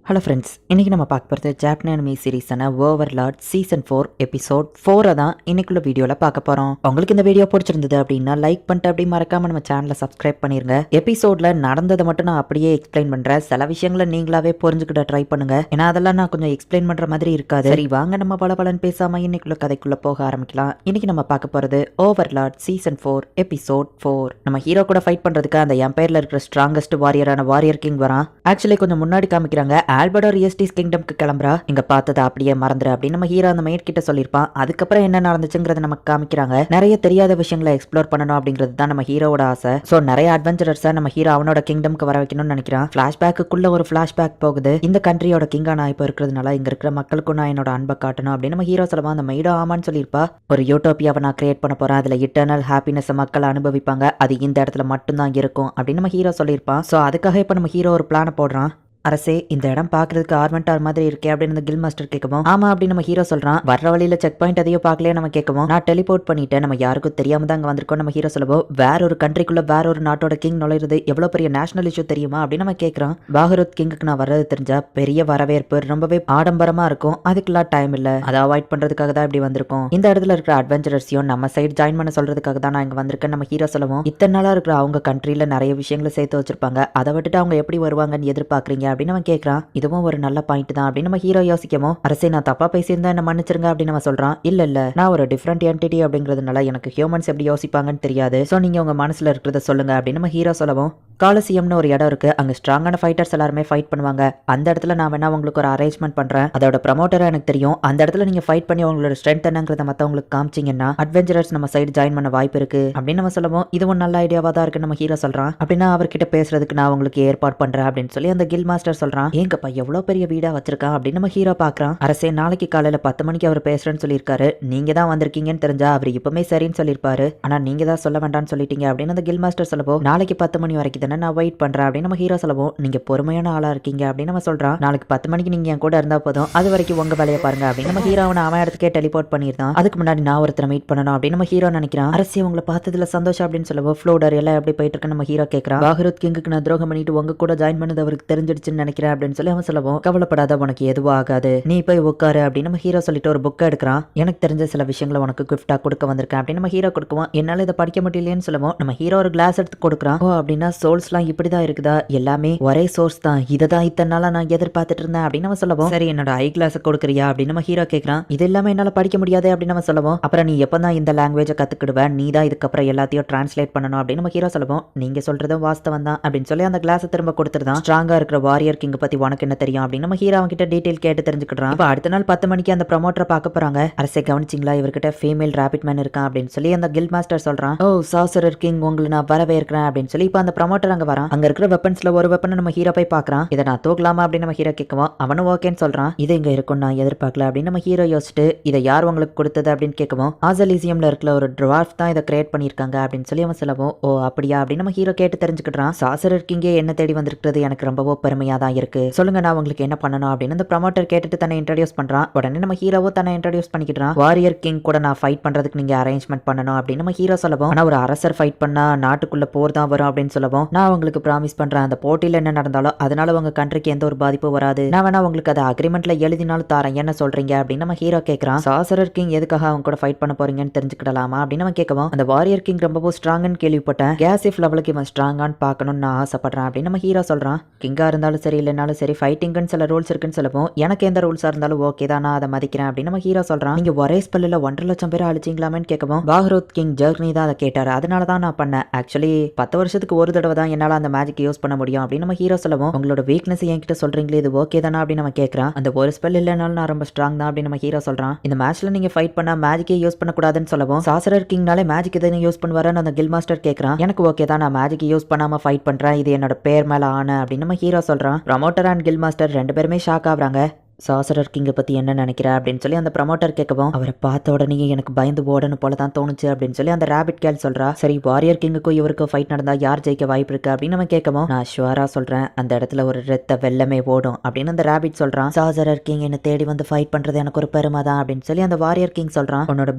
Hello friends, இன்றைக்கி நம்ம பார்க்க போகிறது Japanese anime சீரீஸான Overlord season 4 episode 4 தான் இன்னைக்குள்ள வீடியோவில் பார்க்க போகிறோம். உங்களுக்கு இந்த வீடியோ பிடிச்சிருந்தது அப்படின்னா லைக் பண்ணிட்டு அப்படி மறக்காம நம்ம சேனலை சப்ஸ்கிரைப் பண்ணிருங்க. எபிசோடில் நடந்ததை மட்டும் நான் அப்படியே எக்ஸ்பிளைன் பண்ணுறேன். சில விஷயங்களை நீங்களாவே புரிஞ்சுக்கிட்ட ட்ரை பண்ணுங்க. ஏன்னா அதெல்லாம் நான் கொஞ்சம் எக்ஸ்பிளைன் பண்ணுற மாதிரி இருக்காது. சரி வாங்க நம்ம பலன்னு பேசாமல் இன்னைக்குள்ள கதைக்குள்ளே போக ஆரம்பிக்கலாம். இன்னைக்கு நம்ம பார்க்க போகிறது ஓவர்லார்ட் சீசன் 4 எபிசோட் 4. நம்ம ஹீரோ கூட ஃபைட் பண்ணுறதுக்கு அந்த எம்பையரில் இருக்கிற ஸ்ட்ராங்கஸ்ட் வாரியரான வாரியர் கிங் வரான். ஆக்சுவலி கொஞ்சம் முன்னாடி காமிக்கிறாங்க ஆல்பர்டோ ரியஸ்டிஸ் கிங்டம்க்கு கிளம்புறா. இங்க பார்த்ததை அப்படியே மறந்துரு அப்படின்னு நம்ம ஹீரோ அந்த மைட் கிட்ட சொல்லியிருப்பான். அதுக்கப்புறம் என்ன நடந்துச்சுங்கிறத நமக்கு காமிக்கிறாங்க. நிறைய தெரியாத விஷயங்களை எக்ஸ்ப்ளோர் பண்ணணும் அப்படிங்கிறது தான் நம்ம ஹீரோட ஆசை. ஸோ நிறைய அட்வென்ச்சரர்ஸை நம்ம ஹீரோ அவனோட கிங்டம்க்கு வர வைக்கணும்னு நினைக்கிறான். ஃபிளாஷ்பேக்குள்ள ஒரு ஃபிளாஷ்பேக் போகுது. இந்த கண்ட்ரியோட கிங்கா நான் இப்போ இருக்கிறதுனால இங்க இருக்கிற மக்களுக்கும் நான் என்னோட அன்பை காட்டணும் அப்படின்னு நம்ம ஹீரோ சொல்லுவான். அந்த மைடோ ஆமான்னு சொல்லியிருப்பா. ஒரு யூட்டோப்பியாவை நான் கிரியேட் பண்ண போறேன். அதுல இட்டர்னல் ஹாப்பினஸ் மக்கள் அனுபவிப்பாங்க. அது இந்த இடத்துல மட்டும்தான் இருக்கும் அப்படின்னு நம்ம ஹீரோ சொல்லியிருப்பான். ஸோ அதுக்காக இப்போ நம்ம ஹீரோ ஒரு பிளானை போடுறான். அரசே, இந்த இடம் பாக்குறதுக்கு ஆர்மெண்டார் மாதிரி இருக்கே அப்படின்னு கில் மாஸ்டர் கேட்கவும், ஆமா அப்படின்னு நம்ம ஹீரோ சொல்றான். வர்ற வழியில செக் பாயிண்ட் அதையோ பார்க்கலையே நம்ம கேட்கவும், நான் டெலிபோர்ட் பண்ணிட்டேன், நம்ம யாருக்கும் தெரியாம தான் அங்க வந்திருக்கோம் நம்ம ஹீரோ சொல்லவும், வேற ஒரு கண்ட்ரிக்குள்ள வேற ஒரு நாட்டோட கிங் நுழையிறது எவ்வளவு பெரிய நேஷனல் இஷ்யூ தெரியுமா அப்படின்னு நம்ம கேட்கிறோம். பாகரத் கிங்குக்கு நான் வர்றது தெரிஞ்சா பெரிய வரவேற்பு, ரொம்பவே ஆடம்பரமா இருக்கும். அதுக்கெல்லாம் டைம் இல்ல, அதை அவாய்ட் பண்றதுக்காக தான் இப்படி வந்திருக்கோம். இந்த இடத்துல இருக்கிற அட்வென்ச்சரர்ஸையும் நம்ம சைடு ஜாயின் பண்ண சொல்றதுக்காக தான் நான் இங்க வந்திருக்கேன் நம்ம ஹீரோ சொல்லவும், இத்தனை நாளா இருக்கிற அவங்க கண்ட்ரில நிறைய விஷயங்களை சேர்த்து வச்சிருப்பாங்க. அதை விட்டுட்டு அவங்க எப்படி வருவாங்கன்னு எதிர்பார்க்கறீங்க அப்படின்னு நம்ம கேட்கறான். இதுவும் ஒரு நல்ல பாயிண்ட் தான் அப்படின்னு நம்ம ஹீரோ யோசிக்கமோ, அரசே நான் தப்பா பேசியிருந்தா என்ன மன்னிச்சிருங்க அப்படின்னு நம்ம சொல்றான். இல்ல நான் ஒரு டிஃப்ரெண்ட் என்டிட்டி அப்படிங்கிறதுனால எனக்கு ஹியூமன்ஸ் எப்படி யோசிப்பாங்கன்னு தெரியாது. ஸோ நீங்க உங்க மனசுல இருக்கிறத சொல்லுங்க அப்படின்னு நம்ம ஹீரோ சொல்லவும், காலசியம்னு ஒரு இடம் இருக்கு. அங்க ஸ்ட்ராங்கான ஃபைட்டர்ஸ் எல்லாருமே ஃபைட் பண்ணுவாங்க. அந்த இடத்துல நான் வேணா உங்களுக்கு ஒரு அரேஞ்ச்மெண்ட் பண்றேன். அதோட ப்ரமோட்டரா எனக்கு தெரியும். அந்த இடத்துல நீங்க ஃபைட் பண்ணி உங்களோட ஸ்ட்ரென்த் என்னங்கிறத மத்தவங்களுக்கு காமிச்சிங்கன்னா அட்வென்ச்சரர்ஸ் நம்ம சைடு ஜாயின் பண்ண வாய்ப்பு இருக்கு அப்படின்னு நம்ம சொல்லவும், இதுவும் நல்ல ஐடியாவா தான் இருக்கு நம்ம ஹீரோ சொல்றான். அப்படின்னா அவர்கிட்ட பேசுறதுக்கு நான் உங்களுக்கு ஏற்பாடு பண்றேன் அப்படின்னு சொல்லி அந்த கில் மாஸ்டர் சொல்றான். ஏங்கப்பா எவ்வளவு பெரிய வீடா வச்சிருக்கான் அப்படின்னு நம்ம ஹீரோ பாக்குறான். அரசே, நாளைக்கு காலையில 10 மணிக்கு அவர் பேசுறேன்னு சொல்லியிருக்காரு. நீங்க தான் வந்திருக்கீங்கன்னு தெரிஞ்சா அவர் இப்பவுமே சரின்னு சொல்லியிருப்பாரு. ஆனா நீங்க தான் சொல்ல வேண்டாம்னு சொல்லிட்டீங்க அப்படின்னு அந்த கில் மாஸ்டர் சொல்லவும், நாளைக்கு 10 மணி வரைக்கும் தானே நான் வெயிட் பண்றேன் அப்படின்னு நம்ம ஹீரோ சொல்லவும், நீங்க பொறுமையான ஆளா இருக்கீங்க அப்படின்னு நம்ம சொல்றான். நாளைக்கு 10 மணிக்கு நீங்க என் கூட இருந்தா போதும், அது வரைக்கும் உங்க வேலையை பாருங்க அப்படின்னு நம்ம ஹீரோ அவன் இடத்துக்கே டெலிபோர்ட் பண்ணிருந்தான். அதுக்கு முன்னாடி நான் ஒருத்தரை மீட் பண்ணணும் அப்படின்னு நம்ம ஹீரோ நினைக்கிறான். அரசே, உங்களை பார்த்ததுல சந்தோஷம் அப்படின்னு சொல்லவும், ஃப்ளோடர் எல்லாம் எப்படி போயிட்டு இருக்கு நம்ம ஹீரோ கேட்கறான். பாகரத் கிங்குக்கு நான் துரோகம் பண்ணிட்டு உங்க கூட ஜாயின் பண்ணது அவருக்கு தெரிஞ்சிடுச்சுன்னு நினைக்கிறேன் அப்படின்னு சொல்லி அவன் சொல்லவும், கவலைப்படாத, உனக்கு எதுவும் ஆகாது, நீ போய் உட்காரு அப்படின்னு நம்ம ஹீரோ சொல்லிட்டு ஒரு புக்கை எடுக்கிறான். எனக்கு தெரிஞ்ச சில விஷயங்களை உனக்கு கிஃப்டா கொடுக்க வந்திருக்கேன் அப்படின்னு நம்ம ஹீரோ கொடுக்குவோம். என்னால இதை படிக்க முடியலையேன்னு சொல்லுவோம். நம்ம ஹீரோ ஒரு கிளாஸ் எடுத்து கொடுக்குறான். ஓ அப்படின்னா சோல்ஸ்லாம் இப்படிதான் இருக்குதா, எல்லாமே ஒரே சோர்ஸ் தான், இதை தான் இத்தனை நாளா நான் எதிர்பார்த்துட்டு இருந்தேன் அப்படின்னு நம்ம சொல்லவும், சரி என்னோட ஐ கிளாஸ் கொடுக்குறியா அப்படின்னு நம்ம ஹீரோ கேட்கறான். இது எல்லாமே என்னால படிக்க முடியாது அப்படின்னு நம்ம சொல்லவும், அப்புறம் நீ எப்பதான் இந்த லாங்குவேஜை கத்துக்கிடுவேன், நீ தான் இதுக்கப்புறம் எல்லாத்தையும் டிரான்ஸ்லேட் பண்ணணும் அப்படின்னு நம்ம ஹீரோ சொல்லவும், நீங்க சொல்றதும் வாஸ்தவம் தான் அப்படின்னு சொல்லி அந்த கிளாஸை திரும்ப கொடுத்துருதான். ஸ்ட்ராங்கா இருக்கிற வாரியர் கிங் பத்தி உனக்கு என்ன தெரியும் அப்படின்னு நம்ம ஹீரோ அவன் கிட்ட டீடைல் கேட்டு தெரிஞ்சுக்கிறான். இப்ப அடுத்த நாள் 10 மணிக்கு அந்த ப்ரமோட்டரை பார்க்க போறாங்க. அரசே கவனிச்சிங்களா, இவர்கிட்ட ஃபீமேல் ராபிட் மேன் இருக்கான் அப்படின்னு சொல்லி அந்த கில் மாஸ்டர் சொல்றான். ஓ சாசரர் கிங், உங்களை நான் வரவேற்கிறேன் அப்படின்னு சொல்லி இப்ப அந்த ப்ரமோட்டர் அங்க வரான். அங்க இருக்கிற வெப்பன்ஸ்ல ஒரு வெப்பனை நம்ம ஹீரோ போய் பாக்குறான். இதை நான் தூக்கலாமா அப்படின்னு நம்ம ஹீரோ கேட்கவும், அவனும் ஓகேன்னு சொல்றான். இது இங்க இருக்கும் நான் எதிர்பார்க்கல அப்படின்னு நம்ம ஹீரோ யோசிச்சுட்டு, இதை யார் உங்களுக்கு கொடுத்தது அப்படின்னு கேட்கவும், ஆசலிசியம்ல இருக்கிற ஒரு ட்வார்ஃப் தான் இதை கிரியேட் பண்ணிருக்காங்க அப்படின்னு சொல்லி அவன் சொல்லவும், ஓ அப்படியா அப்படின்னு நம்ம ஹீரோ கேட்டு தெரிஞ்சுக்கிட்டான். சாசரர் கிங்கே என்ன தேடி வந்திருக்கிறது எனக்கு ரொம்பவோ பெருமையா தான் இருக்கு. சொல்லுங்க நான் உங்களுக்கு என்ன பண்ணணும் அப்படின்னு அந்த ப்ரமோட்டர் கேட்டுட்டு தன்னை இன்ட்ரோடியூஸ் பண்றான். உடனே நம்ம ஹீரோவோ தன்னை இன்ட்ரோடியூஸ் பண்ணிக்கிறான். வாரியர் கிங் கூட நான் ஃபைட் பண்றதுக்கு நீங்க அரேஞ்ச்மெண்ட் பண்ணணும் அப்படின்னு நம்ம ஹீரோ சொல்லவும், ஆனா ஒரு அரசர் ஃபைட் பண்ணா நாட்டுக்குள்ள போர் தான் வரும் அப்படின்னு சொல்லவும், நான் உங்களுக்கு ப்ராமிஸ் பண்றேன், அந்த போட்டியில என்ன நடந்தாலும் அதனால உங்க கண்ட்ரிக்கு எந்த ஒரு பாதிப்பும் வராது, நான் வேணா உங்களுக்கு அதை அக்ரிமெண்ட்ல எழுதினாலும் தாரேன், என்ன சொல்றீங்க அப்படின்னு நம்ம ஹீரோ கேட்கறான். சாசரர் கிங் எதுக்காக அவங்க கூட ஃபைட் பண்ண போறீங்கன்னு தெரிஞ்சுக்கிடலாமா அப்படின்னு நம்ம கேட்கவும், அந்த வாரியர் கிங் ரொம்பவும் ஸ்ட்ராங்னு கேள்விப்பட்டேன், கேசிஃப் லெவலுக்கு இவன் ஸ்ட்ராங்கான்னு பார்க்கணும்னு நான் ஆசைப்படுறேன் அப்படின்னு நம்ம ஹீரோ சொல்றான். கிங்கா இருந்தாலும் சரி இல்லைனாலும் சரி ஃபைட்டிங்னு சில ரூல்ஸ் இருக்குன்னு சொல்லவும், எனக்கு எந்த ரூல்ஸா இருந்தாலும் ஓகே தான், நான் அதை மதிக்கிறேன் அப்படின்னு நம்ம ஹீரோ சொல்றான். நீங்க ஒரே ஸ்பெல்லில் 1.5 லட்சம் பேரை அழிச்சிங்களாமேன்னு கேட்கவும், பாகரத் கிங் ஜெர்னி தான் அதை கேட்டாரு, அதனால தான் நான் பண்ணேன். ஆக்சுவலி 10 வருஷத்துக்கு ஒரு தடவை தான் என்னால அந்த மேஜிக் யூஸ் பண்ண முடியும் அப்படின்னு நம்ம ஹீரோ சொல்லவும், உங்களோட வீக்னஸ் என்கிட்ட சொல்றீங்களே, இது ஓகே தானா அப்படின்னு நம்ம கேட்கறான். அந்த ஒரு ஸ்பெல் இல்லைனாலும் நான் ரொம்ப ஸ்ட்ராங் தான் அப்படின்னு நம்ம ஹீரோ சொல்றான். இந்த மேட்ச்ல நீங்க ஃபைட் பண்ணா மேஜிக்கே யூஸ் பண்ணக்கூடாதுன்னு சொல்லவும், சாசரர் கிங்னாலே மேஜிக் எதுன்னு யூஸ் பண்ணுவாருன்னு அந்த கில் மாஸ்டர் கேட்கறான். எனக்கு ஓகே தான், நான் மேஜிக் யூஸ் பண்ணாம ஃபைட் பண்றேன், இது என்னோட பேர் மேல ஆன அப்படின்னு நம்ம ஹீரோ சொல்றான். ப்ரமோட்டர் அண்ட் கில் மாஸ்டர் 2 பேருமே ஷாக் ஆகுறாங்க. சாசரர் கிங்கை பற்றி என்ன நினைக்கிற அப்படின்னு சொல்லி அந்த ப்ரமோட்டர் கேட்கவும் அவரை பார்த்த உடனே எனக்கு பயந்து ஓடணும் போல தான் தோணுச்சு அப்படின்னு சொல்லி அந்த ரேபிட் கேல் சொல்கிறா. சரி, வாரியர் கிங்குக்கும் இவருக்கும் ஃபைட் நடந்தால் யார் ஜெயிக்க வாய்ப்பு இருக்கு அப்படின்னு நம்ம கேட்கவும் நான் ஷுவராக சொல்கிறேன், அந்த இடத்துல ஒரு ரத்த வெள்ளமே ஓடும் அப்படின்னு அந்த ரேபிட் சொல்கிறான். சாசரர் கிங் என்னை தேடி வந்து ஃபைட் பண்ணுறது எனக்கு ஒரு பெருமை தான் அப்படின்னு சொல்லி அந்த வாரியர் கிங் சொல்கிறான். உன்னோட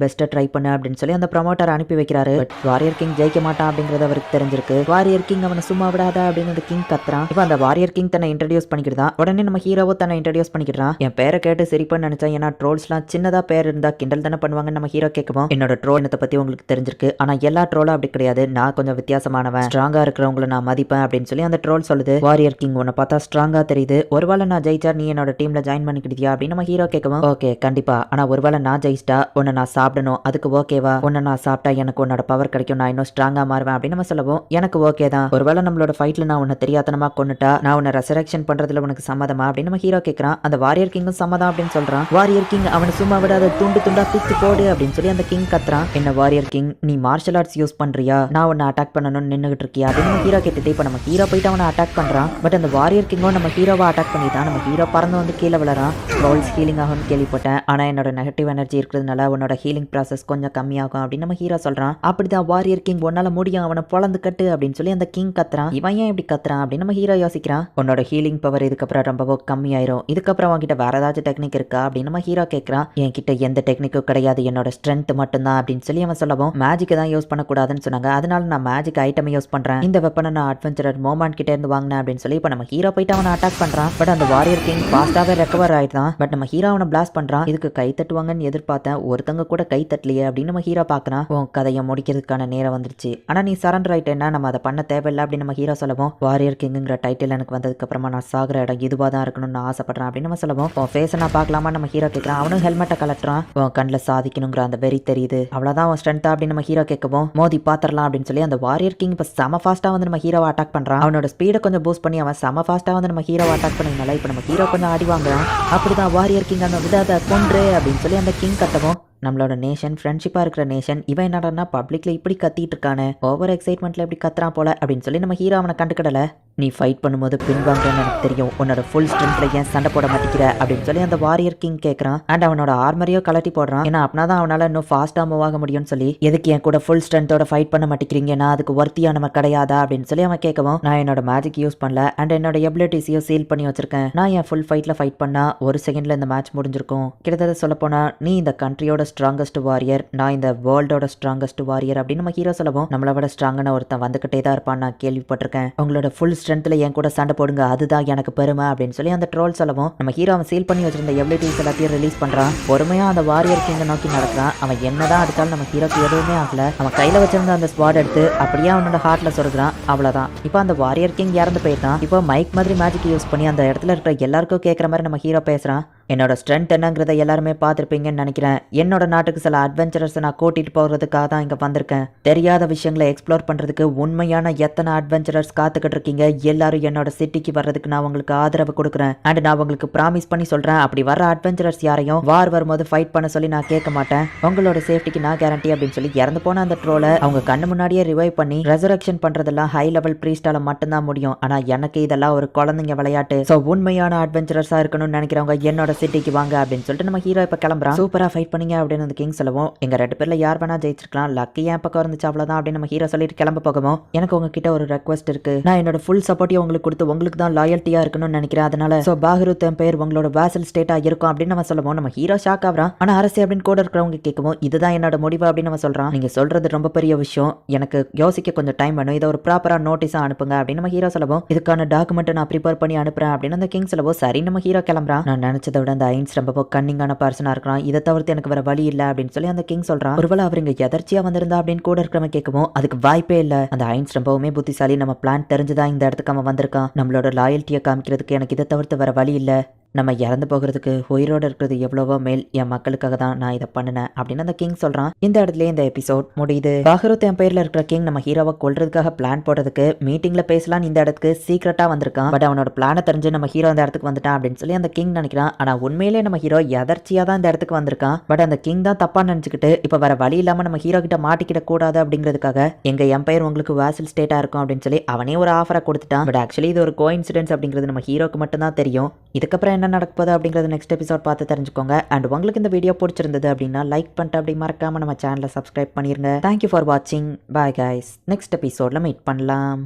பெஸ்ட்டை ட்ரை பண்ணு அப்படின்னு சொல்லி அந்த ப்ரமோட்டர் அனுப்பி வைக்கிறாரு. பட் வாரியர் கிங் ஜெயிக்க மாட்டான் அப்படிங்கிறது அவருக்கு தெரிஞ்சிருக்கு. வாரியர் கிங் அவனை சும்மா விடாத அப்படின்னு அந்த கிங் கத்துறான். இப்போ அந்த வாரியர் கிங் தன்னை இன்ட்ரடியூஸ் பண்ணிக்கிறதா. உடனே நம்ம ஹீரோவோ தன்னை இன்ட்ரடியூஸ் பண்ணிக்கிறான். என் பேரை கேட்டு சிரிப்புன்னு நினைச்சேன், ஏன்னா ட்ரோல்ஸ்லாம் சின்னதா பேர் இருந்தா கிண்டல் தானே பண்ணுவாங்க. நம்ம ஹீரோ கேட்கவும் என்னோட ட்ரோல் இனத்தை பத்தி உங்களுக்கு தெரிஞ்சிருக்கு, ஆனா எல்லா ட்ரோலும் அப்படி கிடையாது, நான் கொஞ்சம் வித்தியாசமானவன், ஸ்ட்ராங்கா இருக்கிறவங்கள நான் மதிப்பேன் அப்படின்னு சொல்லி அந்த ட்ரோல் சொல்லுது. வாரியர் கிங் உன்னை பார்த்தா ஸ்ட்ராங்கா தெரியுது, ஒருவேளை நான் ஜெயிச்சா நீ என்னோட டீம்ல ஜாயின் பண்ணிக்கிட்டியா அப்படின்னு நம்ம ஹீரோ கேட்கவும் ஓகே கண்டிப்பா, ஆனா ஒருவேளை நான் ஜெயிச்சிட்டா உன்னை நான் சாப்பிடணும், அதுக்கு ஓகேவா? உன்னை நான் சாப்பிட்டா எனக்கு உன்னோட பவர் கிடைக்கும், நான் இன்னும் ஸ்ட்ராங்கா மாறுவேன் அப்படின்னு நம்ம சொல்லவும் எனக்கு ஓகே தான். ஒருவேளை நம்மளோட ஃபைட்ல நான் உன்னை தெரியாதனமா கொண்டுட்டா நான் உன்னை ரெசரக்ஷன் பண்றதுல உனக்கு சம்மதமா அப்படின்னு நம்ம ஹீரோ கேட்கறான். அந்த வாரியர் கிங்கும் சம்மதம் அப்படின்னு சொல்றான். வாரியர் கிங் அவனை சும்மா விடாத துண்டு துண்டா பிச்சு போடு அப்படின்னு சொல்லி அந்த கிங் கத்துறான். என்ன வாரியர் கிங் நீ மார்ஷல் ஆர்ட்ஸ் யூஸ் பண்றியா, நான் உன்னை அட்டாக் பண்ணணும்னு நின்னுகிட்டு இருக்கியா அப்படின்னு நம்ம ஹீரோ கேட்டுட்டு இப்ப நம்ம ஹீரோ போயிட்டு அவனை அட்டாக் பண்றான். பட் அந்த வாரியர் கிங்கும் நம்ம ஹீரோவை அட்டாக் பண்ணிட்டான். நம்ம ஹீரோ பறந்து வந்து கீழே விழறான். ரோல்ஸ் ஹீலிங் ஆகும்னு கேள்விப்பட்டேன், ஆனா என்னோட நெகட்டிவ் எனர்ஜி இருக்கிறதுனால உன்னோட ஹீலிங் ப்ராசஸ் கொஞ்சம் கம்மியாகும் அப்படின்னு நம்ம ஹீரோ சொல்றான். அப்படிதான் வாரியர் கிங் உன்னால முடியும், அவனை பொழந்து கட்டு அப்படின்னு சொல்லி அந்த கிங் கத்துறான். இவன் ஏன் இப்படி கத்துறான் அப்படின்னு நம்ம ஹீரோ யோசிக்கிறான். உன்னோட ஹீலிங் பவர் இதுக்கப்புறம் ரொம்பவோ கம்மியாயிரும், இதுக்கப்புறம் அவன்கிட்ட வேற ஏதாச்சும் டெக்னிக் இருக்கா அப்படின்னு நம்ம ஹீரோ கேட்கறான். என்கிட்ட எந்த டெக்னிக்கும் கிடையாது, என்னோட ஸ்ட்ரென்த் மட்டும்தான் அப்படின்னு சொல்லி அவன் சொல்லவும் மேஜிக்கை தான் யூஸ் பண்ணக்கூடாதுன்னு சொன்னாங்க, அதனால நான் மேஜிக் ஐட்டம் யூஸ் பண்றேன், இந்த வெப்பனை நான் அட்வென்ச்சரர் மோமெண்ட் கிட்ட இருந்து வாங்கினேன் அப்படின்னு சொல்லி இப்ப நம்ம ஹீரோ போயிட்டு அவனை அட்டாக் பண்றான். பட் அந்த வாரியர் கிங் ஃபாஸ்டாவே ரெக்கவர் ஆயிடுதான். பட் நம்ம ஹீரோ அவனை பிளாஸ்ட் பண்றான். இதுக்கு கை தட்டுவாங்கன்னு எதிர்பார்த்தேன், ஒருத்தங்க கூட கை தட்டலையே அப்படின்னு நம்ம ஹீரோ பாக்குறான். உன் கதையை முடிக்கிறதுக்கான நேரம் வந்துருச்சு, ஆனா நீ சரண்டர் ஆயிட்டேன்னா நம்ம அதை பண்ண தேவையில்லை அப்படின்னு நம்ம ஹீரோ சொல்லவும் வாரியர் கிங்குங்கிற டைட்டில் எனக்கு வந்ததுக்கு அப்புறமா நான் சாகுற இடம் இதுவா தான் இருக்கணும்னு நான் ஆசைப்படுறேன் அப்படின்னு நம்ம சொல்லவும் உன் ஃபேஸை நான் பார்க்கலாமா நம்ம ஹீரோ கேட்கறான். அவனும் ஹெல்மெட்டை கலட்டுறான். உன் கண்ணில் சாதிக்கணுங்கிற அந்த வெறி தெரியுது, அவ்வளவுதான் உன் ஸ்ட்ரென்த்தா அப்படின்னு நம்ம ஹீரோ கேட்கவும் மோதி பாத்திரலாம் அப்படின்னு சொல்லி அந்த வாரியர் கிங் இப்போ செம ஃபாஸ்டா வந்து நம்ம ஹீரோவை அட்டாக் பண்றான். அவனோட ஸ்பீடை கொஞ்சம் பூஸ்ட் பண்ணி அவன் செம ஃபாஸ்டா வந்து நம்ம ஹீரோவை அட்டாக் பண்ணதுனால இப்போ நம்ம ஹீரோ கொஞ்சம் அடி வாங்குறான். அப்படிதான் வாரியர் கிங் அந்த விடாத கொன்று அப்படின்னு சொல்லி அந்த கிங் கத்தவும் நம்மளோட நேஷன் ஃப்ரெண்ட்ஷிப்பாக இருக்கிற நேஷன், இவன் என்னடா பப்ளிக்ல இப்படி கத்திட்டு இருக்கானே, ஓவர் எக்ஸைட்மெண்ட்ல இப்படி கத்துறான் போல அப்படின்னு சொல்லி நம்ம ஹீரோ அவனை கண்டுக்கிடல. நீ ஃபைட் பண்ணும்போது பின்வாங்கன்னு எனக்கு தெரியும், உன்னோட ஃபுல் ஸ்ட்ரென்த்ல ஏன் சண்டை போட மாட்டேங்கிற அப்படின்னு சொல்லி அந்த வாரியர் கிங் கேட்கறான். அண்ட் அவனோட ஆர்மரையோ கலட்டி போடுறான், ஏன்னா அப்படின்னா தான் அவனால இன்னும் ஃபாஸ்டா மூவ் ஆக முடியும்னு சொல்லி. எதுக்கு என் கூட ஃபுல் ஸ்ட்ரென்த்தோட ஃபைட் பண்ண மாட்டேங்கிறீங்க, நான் அதுக்கு ஒர்த்தியா நம்ம கிடையாதா அப்படின்னு சொல்லி அவன் கேட்கவும் நான் என்னோட மேஜிக் யூஸ் பண்ணல அண்ட் என்னோட எபிலிட்டிஸையும் சீல் பண்ணி வச்சிருக்கேன், நான் என் ஃபுல் ஃபைட்ல ஃபைட் பண்ணா ஒரு செகண்ட்ல இந்த மேட்ச் முடிஞ்சிருக்கும். கிட்டத்தட்ட சொல்ல போனா நீ இந்த கண்ட்ரியோட ஸ்ட்ராங்கஸ்ட் வாரியர், நான் இந்த வேர்ல்டோட ஸ்ட்ராங்கஸ்ட் வாரியர் அப்படின்னு நம்ம ஹீரோ சொல்லவும் நம்மளை விட ஸ்ட்ராங்கான ஒருத்தன் வந்துகிட்டே தான் இருப்பான் நான் கேள்விப்பட்டிருக்கேன், உங்களோட ஃபுல் ஸ்ட்ரென்த்ல என் கூட சண்டை போடுங்க, அதுதான் எனக்கு பெருமை அப்படின்னு சொல்லி அந்த ட்ரோல் சொல்லவும் நம்ம ஹீரோ அவன் சீல் பண்ணி வச்சிருந்த எபிலிட்டிஸ் எல்லாத்தையும் ரிலீஸ் பண்றான். பொறுமையா அந்த வாரியர் கிங்க நோக்கி நடக்கிறான். அவன் என்னதான் அடிச்சாலும் நம்ம ஹீரோக்கு எதுவுமே ஆகல. அவன் கையில வச்சிருந்த அந்த ஸ்வாட் எடுத்து அப்படியே அவனோட ஹார்ட்ல சொருகிறான். அவ்வளவுதான், இப்போ அந்த வாரியர் கிங் இறந்து போயிட்டான். இப்போ மைக் மாதிரி மேஜிக் யூஸ் பண்ணி அந்த இடத்துல இருக்கிற எல்லாருக்கும் கேட்கற மாதிரி நம்ம ஹீரோ பேசுறான். என்னோட ஸ்ட்ரென்த் என்னங்கிறத எல்லாருமே பார்த்துருப்பீங்கன்னு நினைக்கிறேன், என்னோட நாட்டுக்கு சில அட்வென்ச்சரர்ஸை நான் கூட்டிட்டு போகிறதுக்காக தான் இங்கே வந்திருக்கேன், தெரியாத விஷயங்களை எக்ஸ்ப்ளோர் பண்ணுறதுக்கு உண்மையான எத்தனை அட்வென்ச்சரர்ஸ் காத்துக்கிட்டு இருக்கீங்க, எல்லாரும் என்னோட சிட்டிக்கு வர்றதுக்கு நான் உங்களுக்கு ஆதரவு கொடுக்குறேன் அண்ட் நான் உங்களுக்கு ப்ராமிஸ் பண்ணி சொல்கிறேன், அப்படி வர அட்வென்ச்சரர்ஸ் யாரையும் வார் வரும்போது ஃபைட் பண்ண சொல்லி நான் கேட்க மாட்டேன், உங்களோட சேஃப்டிக்கு நான் கேரண்டி அப்படின்னு சொல்லி இறந்து போன அந்த ட்ரோலை அவங்க கண்ணு முன்னாடியே ரிவைவ் பண்ணி ரெசரக்ஷன் பண்ணுறதெல்லாம் ஹை லெவல் ப்ரீஸ்டால மட்டும்தான் முடியும், ஆனால் எனக்கு இதெல்லாம் ஒரு குழந்தைங்க விளையாட்டு, ஸோ உண்மையான அட்வென்ச்சரர்ஸாக இருக்கணும்னு நினைக்கிறவங்க என்னோட சிட்டிக்கு வாங்க அப்படின்னு சொல்லிட்டு நம்ம ஹீரோ இப்ப கிளம்புறான். சூப்பரா ஃபைட் பண்ணீங்க அப்படின்னு அந்த கிங் சொல்லவும் எங்க ரெண்டு பேர்ல யார் வேணா ஜெயிச்சிருக்கலாம், லக்கி என் பக்கம் இருந்துச்சு அவ்வளவுதான் அப்படின்னு நம்ம ஹீரோ சொல்லிட்டு கிளம்ப போகவும் எனக்கு உங்ககிட்ட ஒரு ரெக்வஸ்ட் இருக்கு, நான் என்னோட ஃபுல் சப்போர்ட்டையும் உங்களுக்கு கொடுத்து உங்களுக்கு தான் லாயல்ட்டியா இருக்கணும்னு நினைக்கிறேன், அதனால சோ பாகருத் பேர் உங்களோட வாசல் ஸ்டேட்டா இருக்கும் அப்படின்னு நம்ம சொல்லுவோம். நம்ம ஹீரோ ஷாக் ஆகுறான். ஆனா அரசு அப்படின்னு கூட இருக்கிறவங்க கேட்கவும் இதுதான் என்னோட முடிவு அப்படின்னு நம்ம சொல்றான். நீங்க சொல்றது ரொம்ப பெரிய விஷயம், எனக்கு யோசிக்க கொஞ்சம் டைம் வேணும், இதை ஒரு ப்ராப்பரா நோட்டீஸா அனுப்புங்க அப்படின்னு நம்ம ஹீரோ சொல்லவும் இதுக்கான டாக்குமெண்ட் நான் ப்ரிப்பேர் பண்ணி அனுப்புறேன் அப்படின்னு அந்த கிங் சொல்லவும் சரி நம்ம ஹீரோ கிளம்புறான். நான் நினைச்சதை விட அந்த ஐன்ஸ் ரொம்ப கன்னிங்கான பர்சனா இருக்கான், இதை தவிர்த்து எனக்கு வேற வழி இல்ல அப்படின்னு சொல்லி அந்த கிங் சொல்றான். ஒருவேளை அவர் இங்க எதர்ச்சியா வந்திருந்தா அப்படின்னு கூட இருக்கிறவங்க கேட்கவும் அதுக்கு வாய்ப்பே இல்ல, அந்த ஐன்ஸ் ரொம்பவுமே புத்திசாலி, நம்ம பிளான் தெரிஞ்சுதான் இந்த இடத்துக்கு அவன் வந்திருக்கான், நம்மளோட லாயல்ட்டியை காமிக்கிறதுக்கு எனக்கு இதை தவிர்த்து வேற வழி இல்ல, நம்ம இறந்து போகிறதுக்கு உயிரோடு இருக்கிறது எவ்வளவோ மேல், என் மக்களுக்காக தான் நான் இதை பண்ணினேன் அப்படின்னு அந்த கிங் சொல்றான். இந்த இடத்துல இந்த எபிசோட் முடியுது. பாகருத் எம்பையர்ல இருக்கிற கிங் நம்ம ஹீரோவை கொல்றதுக்காக பிளான் போடுறதுக்கு மீட்டிங்ல பேசலாம் இந்த இடத்துக்கு சீக்கிரட்டா வந்திருக்கான். பட் அவனோட பிளானை தெரிஞ்சு நம்ம ஹீரோ அந்த இடத்துக்கு வந்துட்டான் அப்படின்னு சொல்லி அந்த கிங் நினைக்கிறான். ஆனா உண்மையிலே நம்ம ஹீரோ எதர்ச்சியா தான் இந்த இடத்துக்கு வந்திருக்கான். பட் அந்த கிங் தான் தப்பா நினைச்சுக்கிட்டு இப்ப வேற வழி இல்லாம நம்ம ஹீரோ கிட்ட மாட்டிக்கிட கூடாது அப்படிங்கிறதுக்காக எங்க எம்பையர் உங்களுக்கு வாசல் ஸ்டேட்டா இருக்கும் அப்படின்னு சொல்லி அவனே ஒரு ஆஃபரை கொடுத்துட்டான். பட் ஆக்சுவலி இது ஒரு கோஇன்சிடென்ஸ் அப்படிங்கிறது நம்ம ஹீரோக்கு மட்டும் தான் தெரியும். இதுக்கப்புறம் என்ன நடக்க போகுது அப்படிங்கிறது நெக்ஸ்ட் எபிசோட் பார்த்து தெரிஞ்சுக்கோங்க. அண்ட் உங்களுக்கு இந்த வீடியோ பிடிச்சிருந்தது அப்படின்னா லைக் பண்ணிட்டு அப்படி மறக்காம நம்ம சேனலை சப்ஸ்கிரைப் பண்ணிருங்க. தேங்க்யூ ஃபார் வாட்சிங். Bye guys. நெக்ஸ்ட் எபிசோட்ல மீட் பண்ணலாம்.